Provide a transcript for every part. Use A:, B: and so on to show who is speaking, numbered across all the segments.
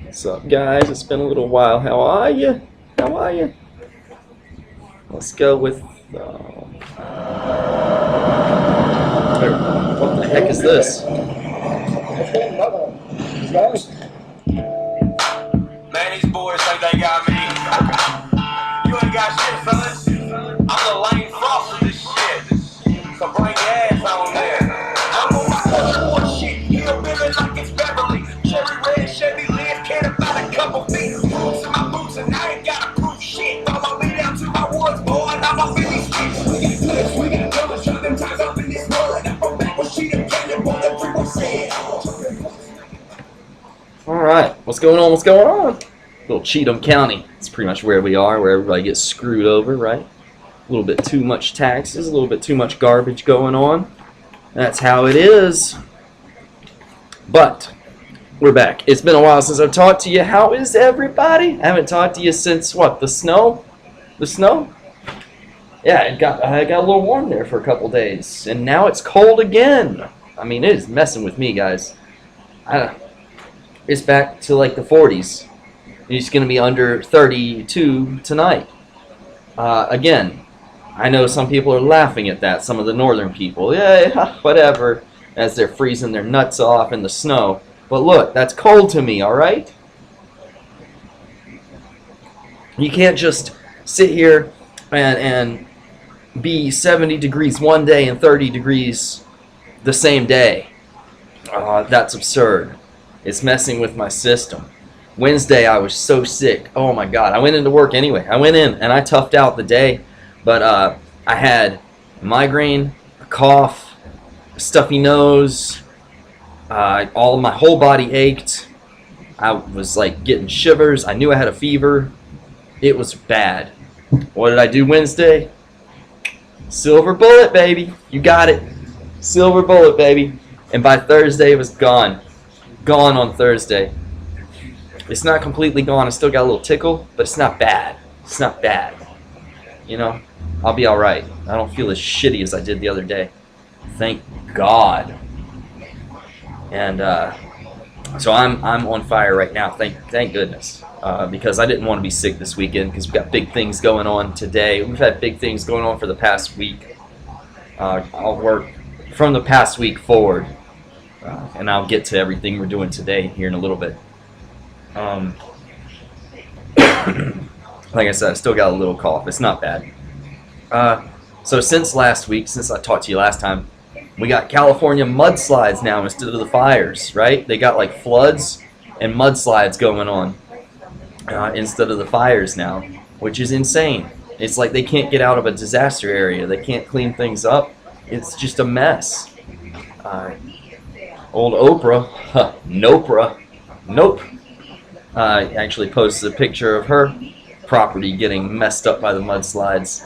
A: What's up, guys? It's been a little while. How are you? How are you? Let's go with. What the heck is this?
B: Man, these boys think they got me. You ain't got shit, son. I'm the Lane Frost of this shit. So bring your ass on there. I'm on my old shit. You don't really like it's Beverly. Cherry red Chevy live, can't about a couple feet. Roots in my boots, and I ain't got to prove shit. Follow me down to my woods, boy, and I'm up in these streets. We got clips, we got guns, shot them times up in this mud. I'm back with sheet of cannon, boy, the people said.
A: Alright, what's going on? What's going on? Little Cheatham County. It's pretty much where we are, where everybody gets screwed over, right? A little bit too much taxes, a little bit too much garbage going on. That's how it is. But we're back. It's been a while since I've talked to you. How is everybody? I haven't talked to you since what? The snow? The snow? Yeah, I got a little warm there for a couple days, and now it's cold again. I mean, it is messing with me, guys. It's back to like the 40s. It's going to be under 32 tonight. Again, I know some people are laughing at that, some of the northern people. Yeah, whatever, as they're freezing their nuts off in the snow. But look, that's cold to me, alright? You can't just sit here and be 70 degrees one day and 30 degrees the same day. That's absurd. It's messing with my system. Wednesday, I was so sick. Oh my God. I went into work anyway. I went in and I toughed out the day. But I had a migraine, a cough, a stuffy nose. My whole body ached. I was like getting shivers. I knew I had a fever. It was bad. What did I do Wednesday? Silver bullet, baby. You got it. Silver bullet, baby. And by Thursday, it was gone. Gone on Thursday. It's not completely gone. I still got a little tickle, but it's not bad. It's not bad. You know, I'll be all right. I don't feel as shitty as I did the other day. Thank God. And so I'm on fire right now. Thank goodness. Because I didn't want to be sick this weekend because we've got big things going on today. We've had big things going on for the past week. I'll work from the past week forward. And I'll get to everything we're doing today here in a little bit. Like I said, I still got a little cough. It's not bad. So since last week, since I talked to you last time, we got California mudslides now instead of the fires, right? They got like floods and mudslides going on instead of the fires now, which is insane. It's like they can't get out of a disaster area. They can't clean things up. It's just a mess. Old Oprah, nope, actually posted a picture of her property getting messed up by the mudslides.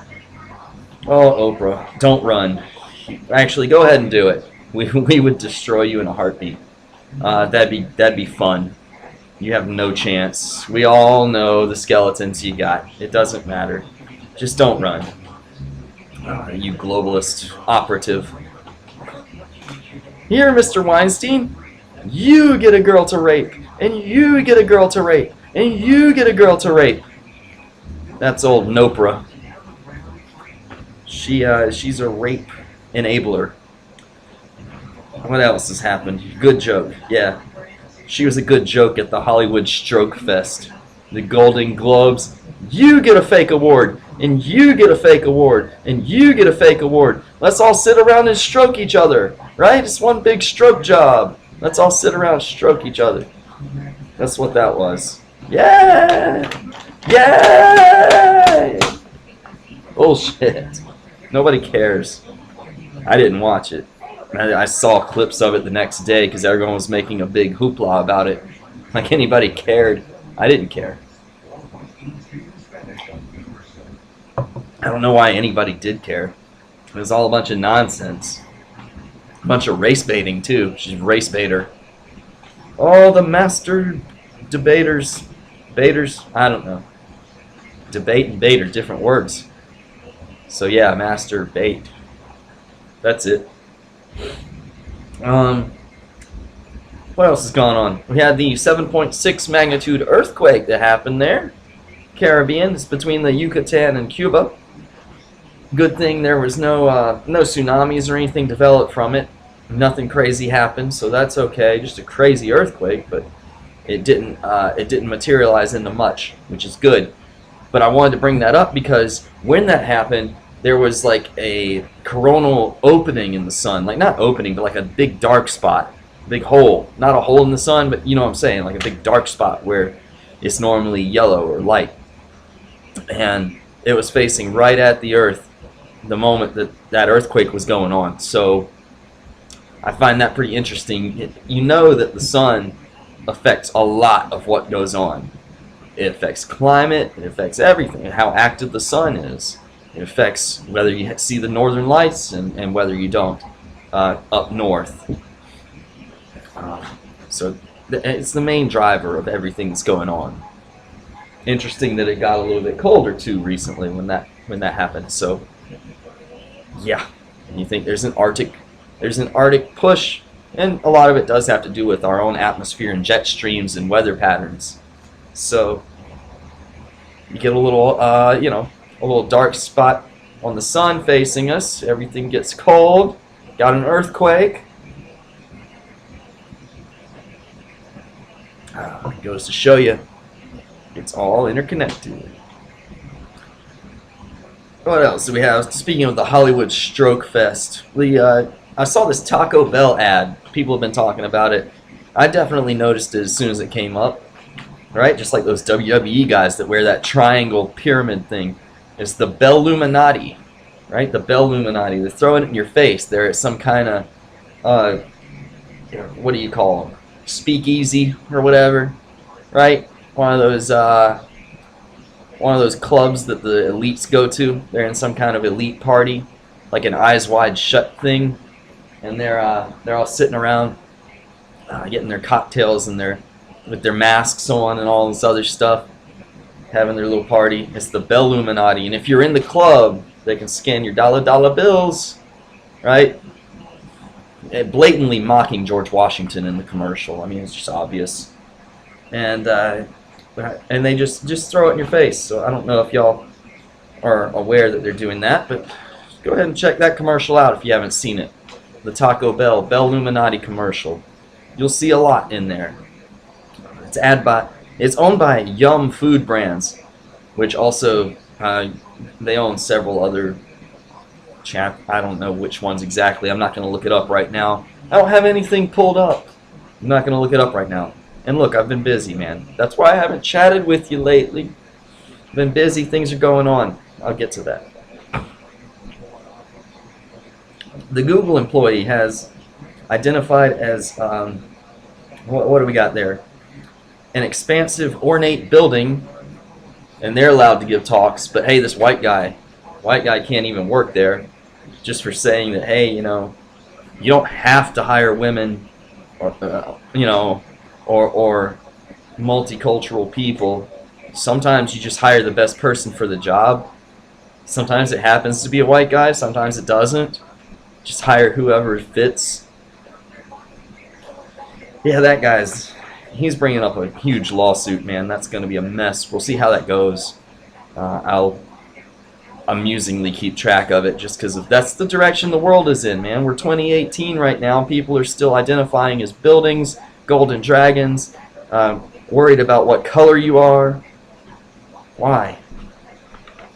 A: Oh, Oprah, don't run. Actually, go ahead and do it. We would destroy you in a heartbeat. That'd be fun. You have no chance. We all know the skeletons you got. It doesn't matter. Just don't run. You globalist operative. Here, Mr. Weinstein, you get a girl to rape, and you get a girl to rape, and you get a girl to rape. That's old Nopra. She's a rape enabler. What else has happened? Good joke, yeah. She was a good joke at the Hollywood Stroke Fest. The Golden Globes. You get a fake award, and you get a fake award, and you get a fake award. Let's all sit around and stroke each other, right? It's one big stroke job. Let's all sit around and stroke each other. That's what that was. Yeah! Yay! Bullshit. Nobody cares. I didn't watch it. I saw clips of it the next day because everyone was making a big hoopla about it. Like anybody cared. I didn't care. I don't know why anybody did care. It was all a bunch of nonsense. A bunch of race baiting too. She's a race baiter. Oh, the master debaters. Baiters? I don't know. Debate and bait are different words. So yeah, master bait. That's it. What else has gone on? We had the 7.6 magnitude earthquake that happened there. Caribbean. It's between the Yucatan and Cuba. Good thing there was no tsunamis or anything developed from it. Nothing crazy happened, so that's okay. Just a crazy earthquake, but it didn't materialize into much, which is good. But I wanted to bring that up because when that happened, there was like a coronal opening in the sun. Like, not opening, but like a big dark spot. Big hole. Not a hole in the sun, but you know what I'm saying. Like a big dark spot where it's normally yellow or light. And it was facing right at the earth the moment that earthquake was going on. So I find that pretty interesting. You know that the sun affects a lot of what goes on. It affects climate. It affects everything. How active the sun is. It affects whether you see the northern lights and whether you don't up north. So it's the main driver of everything that's going on. Interesting that it got a little bit colder too recently when that happened. So yeah, and you think there's an Arctic push, and a lot of it does have to do with our own atmosphere and jet streams and weather patterns. So you get a little a little dark spot on the sun facing us. Everything gets cold. Got an earthquake. It goes to show you, it's all interconnected. What else do we have? Speaking of the Hollywood Stroke Fest, I saw this Taco Bell ad. People have been talking about it. I definitely noticed it as soon as it came up. Right? Just like those WWE guys that wear that triangle pyramid thing. It's the Belluminati. Right? The Belluminati. They're throwing it in your face. They're at some kind of, what do you call them? Speakeasy or whatever, right? One of those clubs that the elites go to. They're in some kind of elite party, like an Eyes Wide Shut thing, and they're all sitting around, getting their cocktails and with their masks on and all this other stuff, having their little party. It's the Belluminati, and if you're in the club, they can scan your dollar bills, right? Blatantly mocking George Washington in the commercial. I mean, it's just obvious, and they just throw it in your face. So I don't know if y'all are aware that they're doing that, but go ahead and check that commercial out if you haven't seen it. The Taco Bell Belluminati commercial. You'll see a lot in there. It's owned by Yum Food Brands, which also they own several other. I don't know which ones exactly. I'm not going to look it up right now. I don't have anything pulled up. I'm not going to look it up right now. And look, I've been busy, man. That's why I haven't chatted with you lately. I've been busy. Things are going on. I'll get to that. The Google employee has identified as, what do we got there? An expansive, ornate building, and they're allowed to give talks, but hey, this white guy can't even work there, just for saying that, hey, you don't have to hire women, or or multicultural people. Sometimes you just hire the best person for the job. Sometimes it happens to be a white guy, sometimes it doesn't. Just hire whoever fits. Yeah, that he's bringing up a huge lawsuit, man. That's going to be a mess. We'll see how that goes. I'll amusingly keep track of it just because that's the direction the world is in, man. We're 2018 right now. People are still identifying as buildings, golden dragons, worried about what color you are. Why?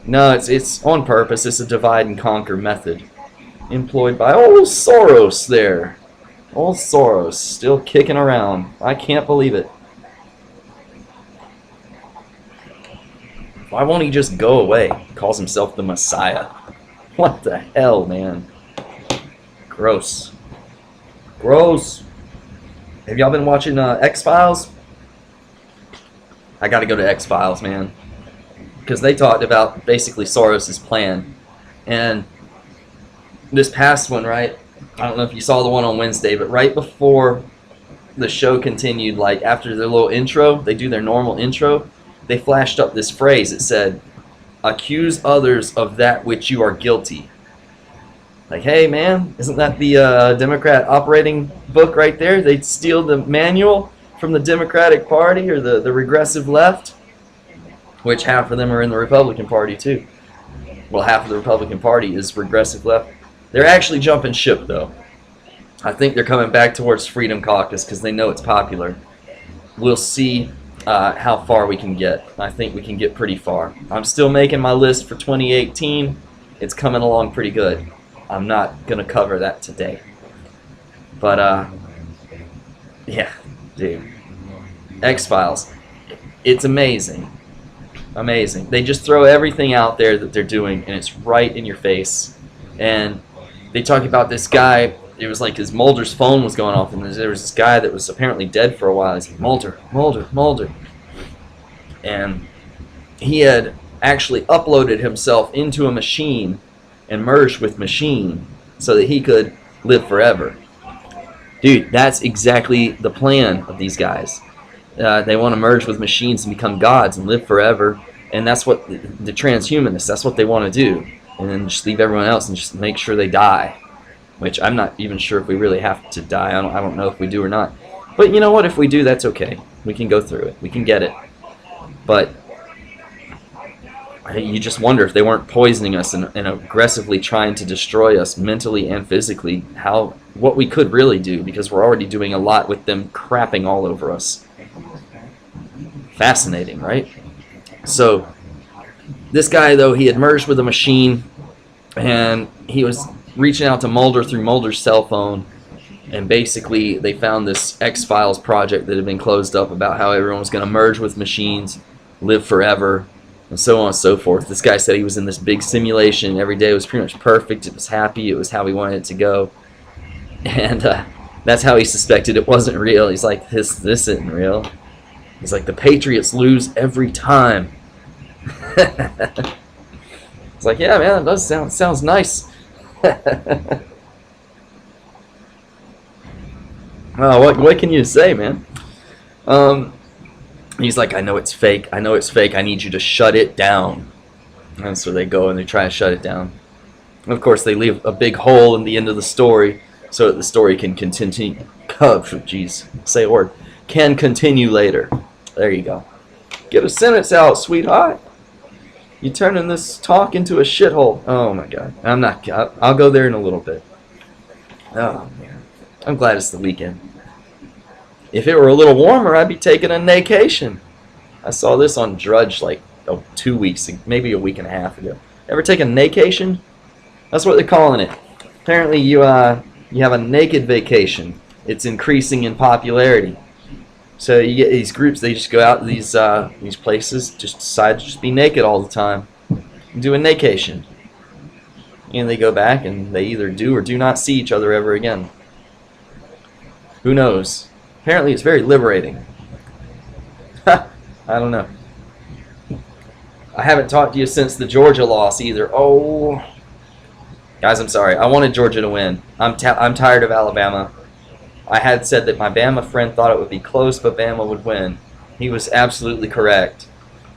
A: No, it's on purpose. It's a divide and conquer method employed by old Soros there. Old Soros still kicking around. I can't believe it. Why won't he just go away? He calls himself the Messiah. What the hell, man? Gross. Gross. Have y'all been watching X-Files? I gotta go to X-Files, man. Because they talked about basically Soros' plan. And this past one, right? I don't know if you saw the one on Wednesday, but right before the show continued, like after their little intro, they do their normal intro, they flashed up this phrase. It said, "Accuse others of that which you are guilty." Like, hey, man, isn't that the Democrat operating book right there? They'd steal the manual from the Democratic Party or the regressive left, which half of them are in the Republican Party, too. Well, half of the Republican Party is regressive left. They're actually jumping ship, though. I think they're coming back towards Freedom Caucus because they know it's popular. We'll see how far we can get. I think we can get pretty far. I'm still making my list for 2018. It's coming along pretty good. I'm not going to cover that today. But, yeah, dude. X-Files. It's amazing. Amazing. They just throw everything out there that they're doing, and it's right in your face. And they talk about this guy. It was like his Mulder's phone was going off, and there was this guy that was apparently dead for a while. He's like, Mulder, Mulder, Mulder. And he had actually uploaded himself into a machine and merged with machine so that he could live forever. Dude, that's exactly the plan of these guys. They want to merge with machines and become gods and live forever. And that's what the transhumanists, that's what they want to do. And then just leave everyone else and just make sure they die. Which I'm not even sure if we really have to die. I don't know if we do or not. But you know what? If we do, that's okay. We can go through it. We can get it. But you just wonder if they weren't poisoning us and aggressively trying to destroy us mentally and physically, what we could really do, because we're already doing a lot with them crapping all over us. Fascinating, right? So this guy, though, he had merged with a machine, and he was reaching out to Mulder through Mulder's cell phone, and basically they found this X-Files project that had been closed up about how everyone was going to merge with machines, live forever, and so on and so forth. This guy said he was in this big simulation. Every day was pretty much perfect. It was happy. It was how he wanted it to go. And that's how he suspected it wasn't real. He's like, this isn't real. He's like, the Patriots lose every time. It's like, yeah, man, that does sounds nice. Well, what can you say, man? He's like, I know it's fake. I know it's fake. I need you to shut it down. And so they go and they try to shut it down. And of course, they leave a big hole in the end of the story so that the story can continue. Oh, jeez, say a word. Can continue later. There you go. Get a sentence out, sweetheart. You're turning this talk into a shithole. Oh my God. I'll go there in a little bit. Oh man. I'm glad it's the weekend. If it were a little warmer, I'd be taking a vacation. I saw this on Drudge like 2 weeks, maybe a week and a half ago. Ever take a vacation? That's what they're calling it. Apparently you have a naked vacation. It's increasing in popularity. So you get these groups, they just go out to these places, just decide to just be naked all the time, do a vacation. And they go back and they either do or do not see each other ever again. Who knows? Apparently it's very liberating. I don't know. I haven't talked to you since the Georgia loss either. Oh, guys, I'm sorry. I wanted Georgia to win. I'm tired of Alabama. I had said that my Bama friend thought it would be close, but Bama would win. He was absolutely correct.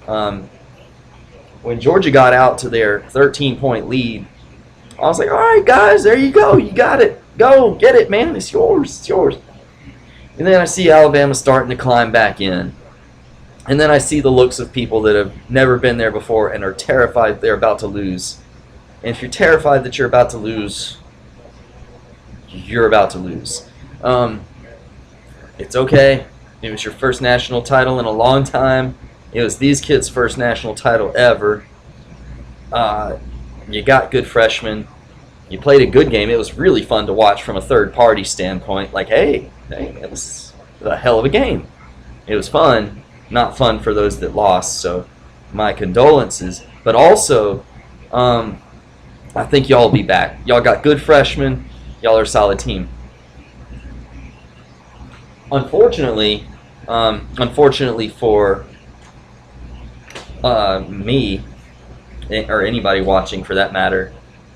A: When Georgia got out to their 13-point lead, I was like, all right, guys, there you go. You got it. Go, get it, man. It's yours. It's yours. And then I see Alabama starting to climb back in. And then I see the looks of people that have never been there before and are terrified they're about to lose. And if you're terrified that you're about to lose, you're about to lose. It's okay. It was your first national title in a long time. It was these kids' first national title ever. You got good freshmen. You played a good game. It was really fun to watch from a third-party standpoint. Like, hey, it was a hell of a game. It was fun. Not fun for those that lost, so my condolences. But also, I think y'all will be back. Y'all got good freshmen. Y'all are a solid team. Unfortunately for me, or anybody watching for that matter,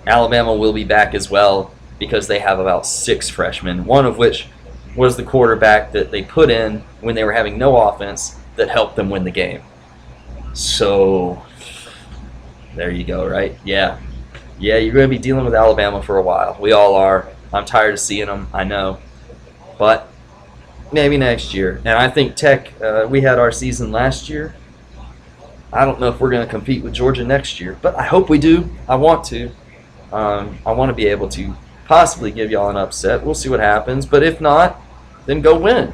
A: Alabama will be back as well because they have about 6 freshmen, one of which was the quarterback that they put in when they were having no offense that helped them win the game. So, there you go, right? Yeah. Yeah, you're going to be dealing with Alabama for a while. We all are. I'm tired of seeing them, I know. But maybe next year. And I think Tech, we had our season last year. I don't know if we're going to compete with Georgia next year, but I hope we do. I want to. I want to be able to possibly give y'all an upset. We'll see what happens. But if not, then go win.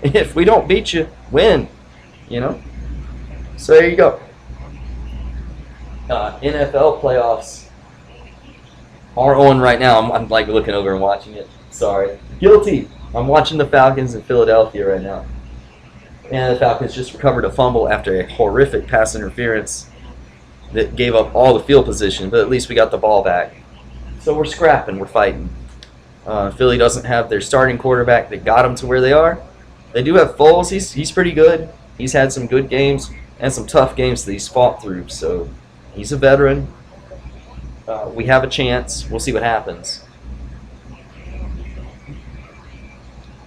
A: If we don't beat you, win. You know? So there you go. NFL playoffs are on right now. I'm like looking over and watching it. Sorry. Guilty. I'm watching the Falcons in Philadelphia right now. And the Falcons just recovered a fumble after a horrific pass interference that gave up all the field position, but at least we got the ball back. So we're scrapping, we're fighting. Philly doesn't have their starting quarterback that got them to where they are. They do have Foles. He's pretty good. He's had some good games and some tough games that he's fought through. So he's a veteran. We have a chance. We'll see what happens.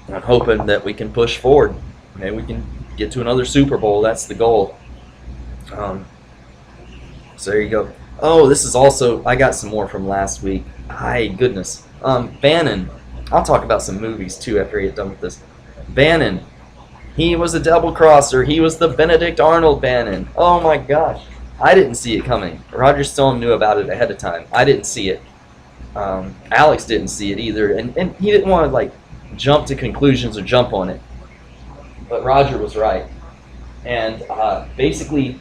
A: I'm hoping that we can push forward. Maybe we can get to another Super Bowl. That's the goal. So there you go. Oh, this is also, I got some more from last week. Hi, goodness. Bannon. I'll talk about some movies too after I get done with this. Bannon. He was a double crosser. He was the Benedict Arnold Bannon. Oh my gosh. I didn't see it coming. Roger Stone knew about it ahead of time. I didn't see it. Alex didn't see it either. And he didn't want to like jump to conclusions or jump on it. But Roger was right. And basically,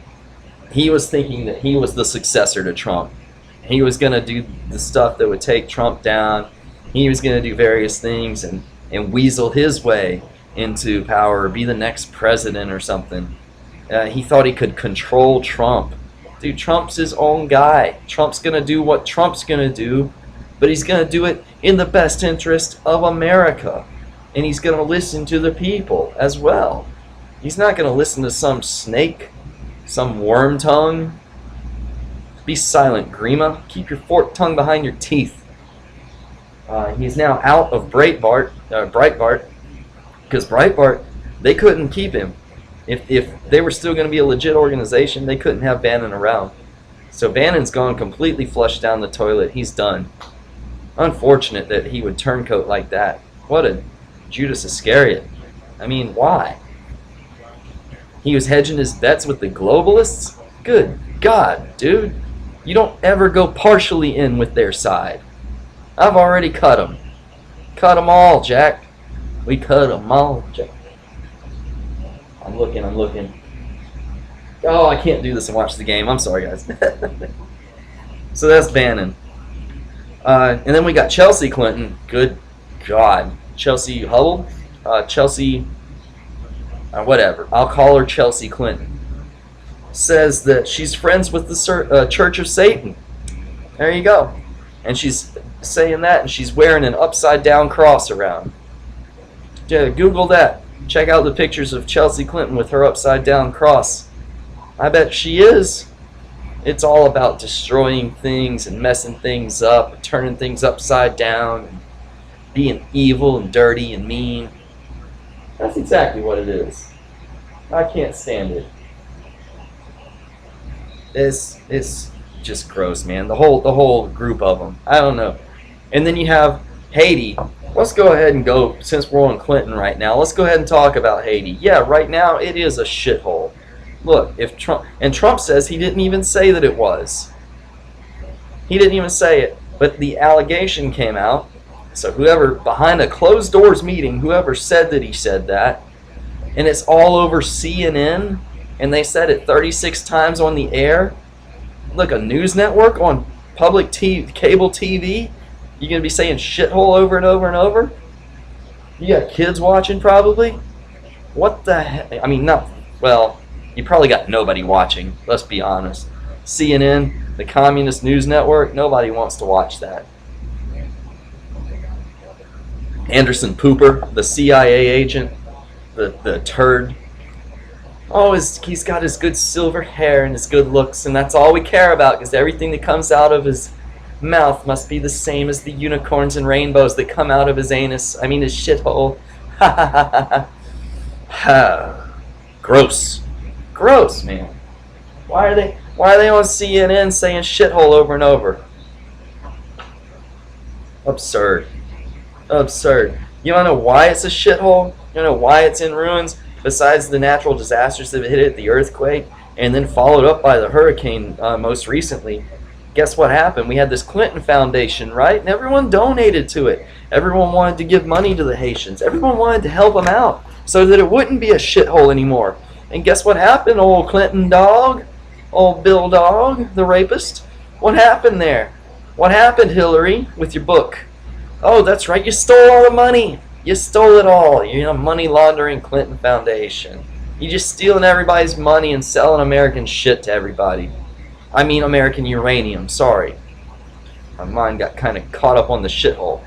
A: he was thinking that he was the successor to Trump. He was going to do the stuff that would take Trump down. He was going to do various things and weasel his way into power or be the next president or something. He thought he could control Trump. Dude, Trump's his own guy. Trump's going to do what Trump's going to do, but he's going to do it in the best interest of America. And he's going to listen to the people as well. He's not going to listen to some snake, some worm tongue. Be silent, Grima. Keep your forked tongue behind your teeth. He's now out of Breitbart, because Breitbart, they couldn't keep him. If they were still going to be a legit organization, they couldn't have Bannon around. So Bannon's gone completely flushed down the toilet. He's done. Unfortunate that he would turncoat like that. What a Judas Iscariot. I mean, why? He was hedging his bets with the globalists? Good God, dude. You don't ever go partially in with their side. I've already cut them. Cut them all, Jack. We cut them all, Jack. I'm looking. Oh, I can't do this and watch the game. I'm sorry, guys. So that's Bannon. And then we got Chelsea Clinton. Good God. Chelsea Hubble? Chelsea, whatever. I'll call her Chelsea Clinton. Says that she's friends with the Church of Satan. There you go. And she's saying that, and she's wearing an upside-down cross around. Yeah, Google that. Check out the pictures of Chelsea Clinton with her upside-down cross. I bet she is. It's all about destroying things and messing things up, and turning things upside down, and being evil and dirty and mean. That's exactly what it is. I can't stand it. It's just gross, man. The whole group of them. I don't know. And then you have Haiti. Let's go ahead and go, since we're on Clinton right now, let's go ahead and talk about Haiti. Yeah, right now it is a shithole. Look, if Trump says he didn't even say that it was. He didn't even say it. But the allegation came out. So whoever, behind a closed doors meeting, whoever said that he said that, and it's all over CNN, and they said it 36 times on the air. Look, a news network on public cable TV, you gonna be saying shithole over and over and over? You got kids watching probably? What the heck? I mean, you probably got nobody watching, let's be honest. CNN, the communist news network, nobody wants to watch that. Anderson Pooper, the CIA agent, the turd. Oh, he's got his good silver hair and his good looks, and that's all we care about, because everything that comes out of his mouth must be the same as the unicorns and rainbows that come out of his anus. I mean, his shithole. Ha ha ha ha. Gross. Gross, man. Why are they on CNN saying shithole over and over? Absurd. Absurd. You don't know why it's a shithole? You don't know why it's in ruins? Besides the natural disasters that hit it, the earthquake, and then followed up by the hurricane most recently. Guess what happened? We had this Clinton Foundation, right? And everyone donated to it. Everyone wanted to give money to the Haitians. Everyone wanted to help them out so that it wouldn't be a shithole anymore. And guess what happened, old Clinton dog? Old Bill Dog, the rapist? What happened there? What happened, Hillary, with your book? Oh, that's right, you stole all the money. You stole it all. You're a money laundering Clinton Foundation. You're just stealing everybody's money and selling American shit to everybody. I mean American uranium, sorry. My mind got kind of caught up on the shithole.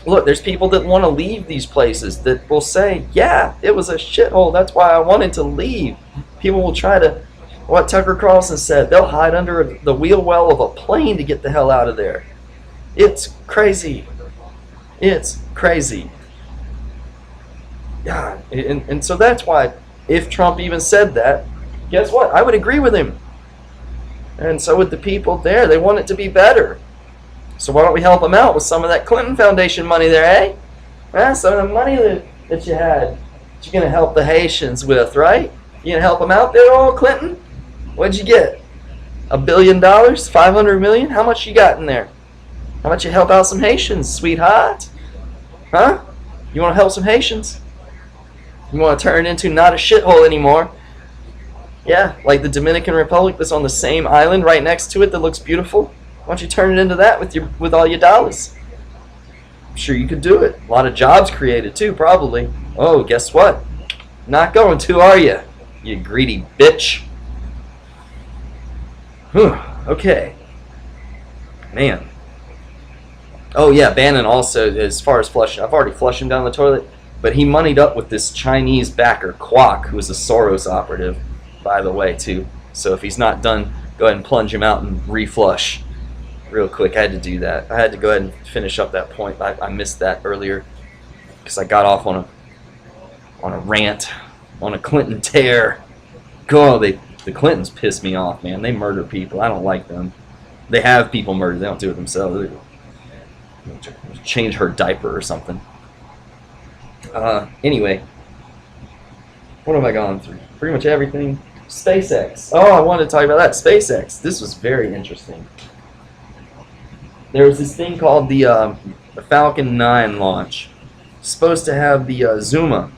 A: Look, there's people that want to leave these places that will say, yeah, it was a shithole, that's why I wanted to leave. People will try to, what Tucker Carlson said, they'll hide under the wheel well of a plane to get the hell out of there. It's crazy. It's crazy. God, and so that's why, if Trump even said that, guess what? I would agree with him. And so would the people there. They want it to be better. So why don't we help them out with some of that Clinton Foundation money there, eh? Some of the money that you had, that you're going to help the Haitians with, right? You going to help them out there, old Clinton? What'd you get? $1 billion? 500 million? How much you got in there? How about you help out some Haitians, sweetheart? Huh? You want to help some Haitians? You want to turn it into not a shithole anymore? Yeah, like the Dominican Republic that's on the same island right next to it that looks beautiful. Why don't you turn it into that with all your dollars? I'm sure you could do it. A lot of jobs created too, probably. Oh, guess what? Not going to, are you? You greedy bitch. Whew, okay. Man. Oh yeah, Bannon also, as far as flushing, I've already flushed him down the toilet, but he moneyed up with this Chinese backer, Kwok, who is a Soros operative, by the way, too. So if he's not done, go ahead and plunge him out and reflush real quick. I had to do that. I had to go ahead and finish up that point. I missed that earlier because I got off on a rant, on a Clinton tear. God, the Clintons piss me off, man. They murder people. I don't like them. They have people murdered. They don't do it themselves. They change her diaper or something. Anyway, what have I gone through? Pretty much everything. SpaceX. Oh, I wanted to talk about that. SpaceX. This was very interesting. There was this thing called the Falcon 9 launch. Supposed to have the Zuma.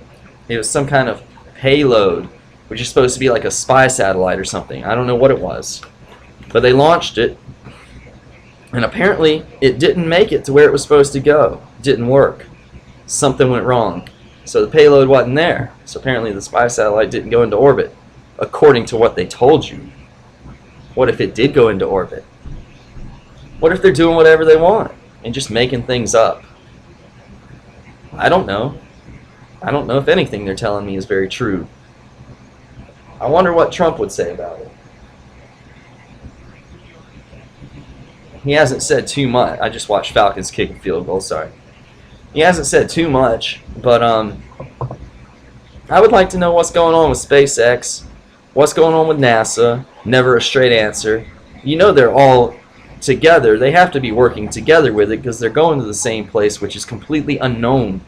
A: It was some kind of payload, which is supposed to be like a spy satellite or something. I don't know what it was. But they launched it, and apparently it didn't make it to where it was supposed to go. It didn't work. Something went wrong. So the payload wasn't there. So apparently the spy satellite didn't go into orbit, according to what they told you. What if it did go into orbit? What if they're doing whatever they want and just making things up? I don't know. I don't know if anything they're telling me is very true. I wonder what Trump would say about it. He hasn't said too much. I just watched Falcons kick a field goal, sorry. He hasn't said too much, but I would like to know what's going on with SpaceX, what's going on with NASA. Never a straight answer. You know they're all together. They have to be working together with it because they're going to the same place, which is completely unknown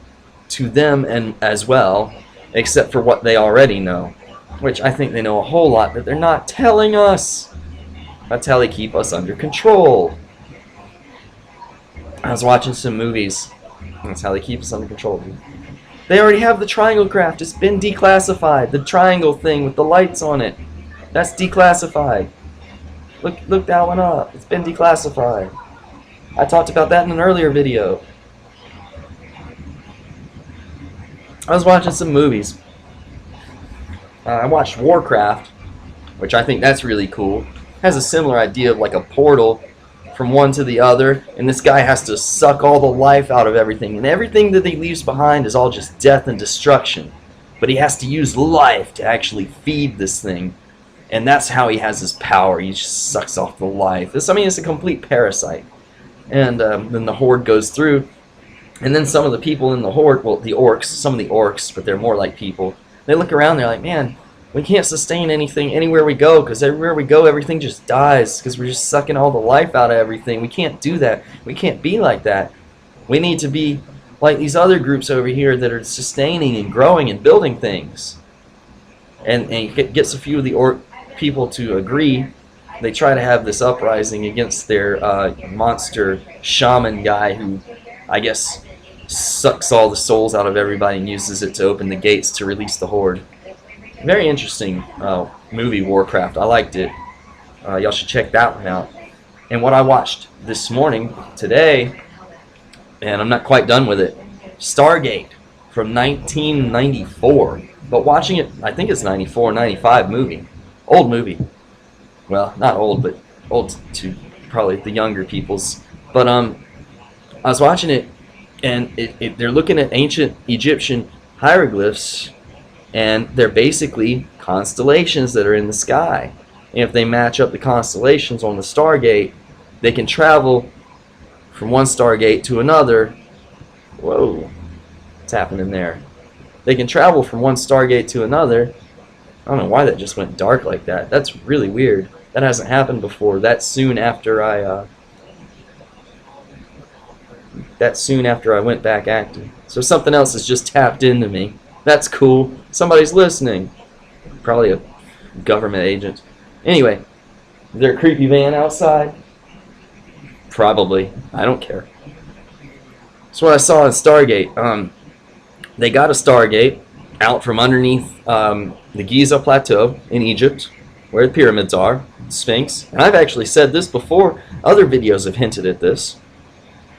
A: to them and as well, except for what they already know, which I think they know a whole lot that they're not telling us. That's how they keep us under control. I was watching some movies. That's how they keep us under control. They already have the triangle craft. It's been declassified. The triangle thing with the lights on it. That's declassified. Look that one up. It's been declassified. I talked about that in an earlier video. I was watching some movies. I watched Warcraft, which I think that's really cool. Has a similar idea of like a portal from one to the other, and this guy has to suck all the life out of everything, and everything that he leaves behind is all just death and destruction. But he has to use life to actually feed this thing, and that's how he has his power. He just sucks off the life. It's a complete parasite. And then the Horde goes through, and then some of the people in the Horde, well, the orcs, some of the orcs, but they're more like people, they look around, they're like, man, We can't sustain anything anywhere we go, because everywhere we go, everything just dies, because we're just sucking all the life out of everything. We can't do that. We can't be like that. We need to be like these other groups over here that are sustaining and growing and building things. And it gets a few of the people to agree. They try to have this uprising against their monster shaman guy who, I guess, sucks all the souls out of everybody and uses it to open the gates to release the Horde. Very interesting movie, Warcraft. I liked it. Y'all should check that one out. And what I watched this morning, today, and I'm not quite done with it, Stargate from 1994. But watching it, I think it's 94, 95 movie. Old movie. Well, not old, but old to probably the younger peoples. But I was watching it, and they're looking at ancient Egyptian hieroglyphs, and they're basically constellations that are in the sky. And if they match up the constellations on the Stargate, they can travel from one Stargate to another. Whoa, what's happening there? They can travel from one Stargate to another. I don't know why that just went dark like that. That's really weird. That hasn't happened before. That soon after I went back active. So something else has just tapped into me. That's cool. Somebody's listening. Probably a government agent. Anyway, is there a creepy van outside? Probably. I don't care. That's what I saw in Stargate. They got a Stargate out from underneath the Giza Plateau in Egypt, where the pyramids are, Sphinx. And I've actually said this before. Other videos have hinted at this.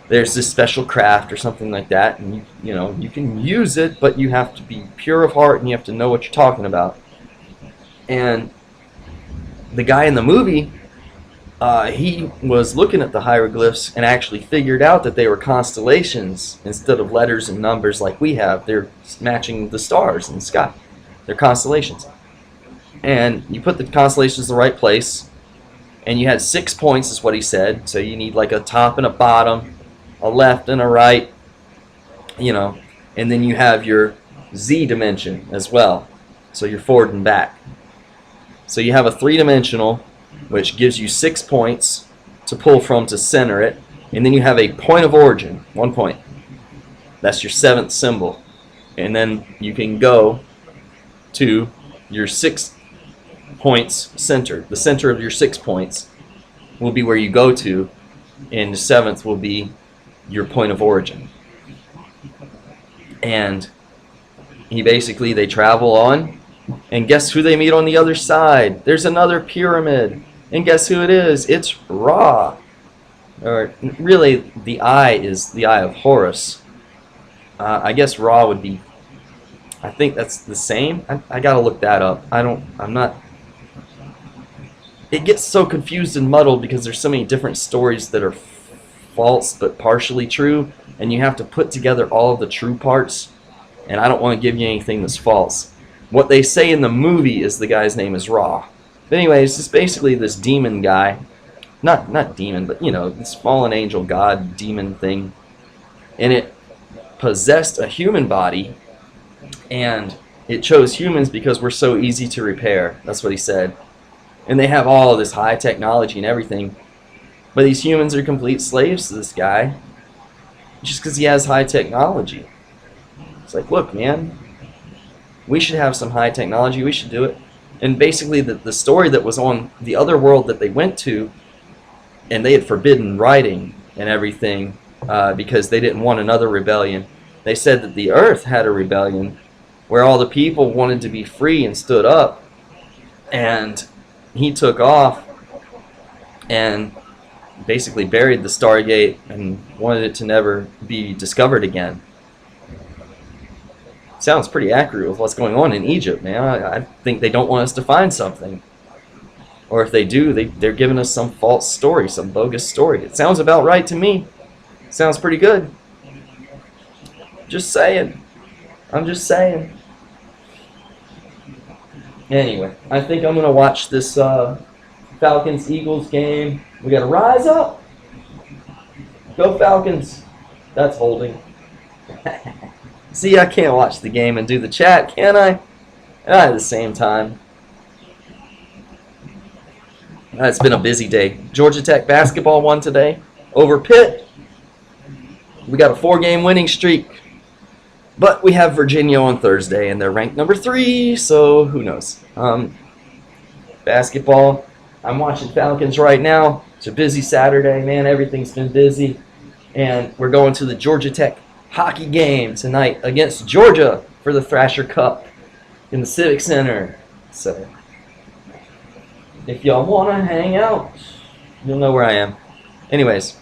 A: There's this special craft or something like that, and you can use it, but you have to be pure of heart and you have to know what you're talking about. And the guy in the movie, he was looking at the hieroglyphs and actually figured out that they were constellations instead of letters and numbers like we have. They're matching the stars in the sky. They're constellations. And you put the constellations in the right place, and you had 6 points is what he said. So you need like a top and a bottom, a left and a right, and then you have your Z dimension as well. So you're forward and back. So you have a 3-dimensional, which gives you 6 points to pull from to center it, and then you have a point of origin, 1 point. That's your 7th symbol. And then you can go to your 6 points centered. The center of your 6 points will be where you go to, and the 7th will be your point of origin. And they travel on, and guess who they meet on the other side? There's another pyramid, and guess who it is? It's Ra. Or really, the eye is the eye of Horus. I guess Ra would be, I think that's the same. I gotta look that up. I'm not. It gets so confused and muddled because there's so many different stories that are false but partially true, and you have to put together all of the true parts, and I don't want to give you anything that's false. What they say in the movie is the guy's name is Ra. But anyways, it's basically this demon guy. Not demon, but this fallen angel god demon thing. And it possessed a human body, and it chose humans because we're so easy to repair. That's what he said. And they have all of this high technology and everything. But these humans are complete slaves to this guy just because he has high technology. It's like, look, man, we should have some high technology. We should do it. And basically the story that was on the other world that they went to, and they had forbidden writing and everything because they didn't want another rebellion. They said that the earth had a rebellion where all the people wanted to be free and stood up. And he took off and basically buried the Stargate and wanted it to never be discovered again. Sounds pretty accurate with what's going on in Egypt, man. I think they don't want us to find something. Or if they do, they're giving us some false story, some bogus story. It sounds about right to me. Sounds pretty good. Just saying. I'm just saying. Anyway, I think I'm going to watch this Falcons-Eagles game. We got to rise up. Go Falcons. That's holding. See, I can't watch the game and do the chat, can I? And at the same time, it's been a busy day. Georgia Tech basketball won today over Pitt. We got a 4-game winning streak. But we have Virginia on Thursday, and they're ranked number 3, so who knows. Basketball, I'm watching Falcons right now. It's a busy Saturday, man. Everything's been busy. And we're going to the Georgia Tech hockey game tonight against Georgia for the Thrasher Cup in the Civic Center. So if y'all want to hang out, you'll know where I am. Anyways,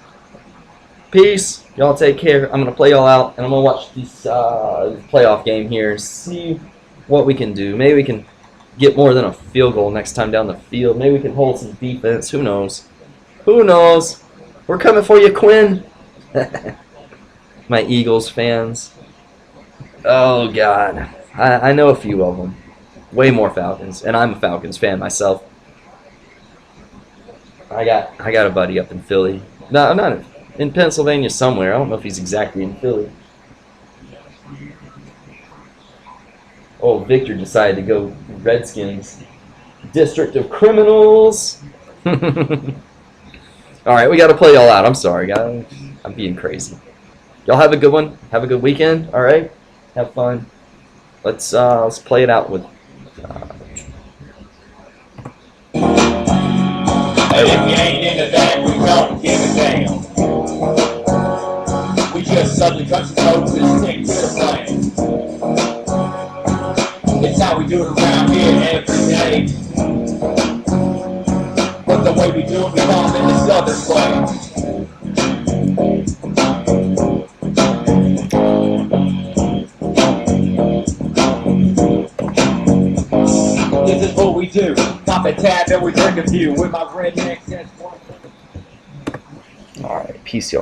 A: peace. Y'all take care. I'm going to play y'all out, and I'm going to watch this playoff game here, see what we can do. Maybe we can get more than a field goal next time down the field. Maybe we can hold some defense. Who knows? Who knows? We're coming for you, Quinn. My Eagles fans. Oh, God. I know a few of them. Way more Falcons, and I'm a Falcons fan myself. I got a buddy up in Philly. No, not in Pennsylvania somewhere. I don't know if he's exactly in Philly. Oh, Victor decided to go Redskins. District of Criminals. All right, we got to play y'all out. I'm sorry, guys. I'm being crazy. Y'all have a good one. Have a good weekend. All right, have fun. Let's play it out with.
B: And if you ain't into that, we don't give a damn. We just Southern country folks that stick to the plan. It's how we do it around here every day. But the way we do it, we call it the Southern way. This is what we do. Pop a tab and we drink a few with my rednecks.
A: All right, peace, y'all.